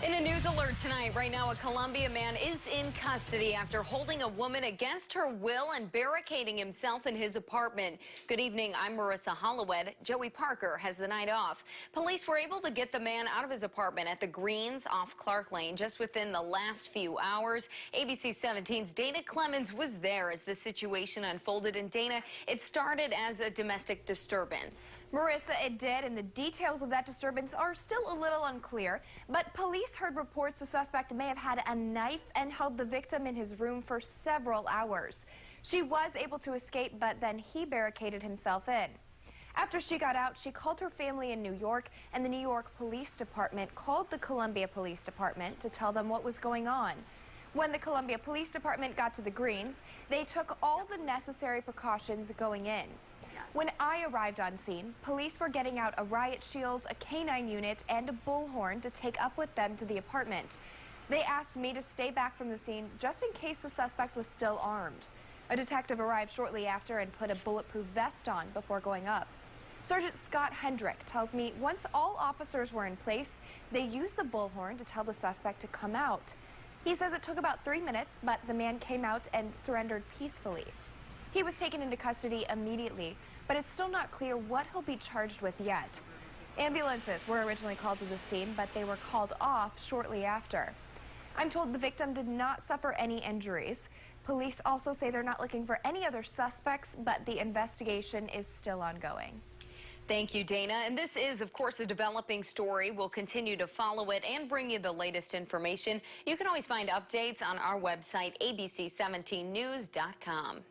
In a news alert tonight, right now, a Columbia man is in custody after holding a woman against her will and barricading himself in his apartment. Good evening, I'm Marissa Hollowed. Joey Parker has the night off. Police were able to get the man out of his apartment at the Greens off Clark Lane just within the last few hours. ABC 17's Dana Clemens was there as the situation unfolded. And Dana, it started as a domestic disturbance. Marissa, it did, and the details of that disturbance are still a little unclear, but police heard reports the suspect may have had a knife and held the victim in his room for several hours. She was able to escape, but then he barricaded himself in. After she got out, she called her family in New York, and the New York Police Department called the Columbia Police Department to tell them what was going on. When the Columbia Police Department got to the Greens, they took all the necessary precautions going in. When I arrived on scene, police were getting out a riot shield, a canine unit, and a bullhorn to take up with them to the apartment. They asked me to stay back from the scene just in case the suspect was still armed. A detective arrived shortly after and put a bulletproof vest on before going up. Sergeant Scott Hendrick tells me once all officers were in place, they used the bullhorn to tell the suspect to come out. He says it took about 3 minutes, but the man came out and surrendered peacefully. He was taken into custody immediately, but it's still not clear what he'll be charged with yet. Ambulances were originally called to the scene, but they were called off shortly after. I'm told the victim did not suffer any injuries. Police also say they're not looking for any other suspects, but the investigation is still ongoing. Thank you, Dana. And this is, of course, a developing story. We'll continue to follow it and bring you the latest information. You can always find updates on our website, abc17news.com.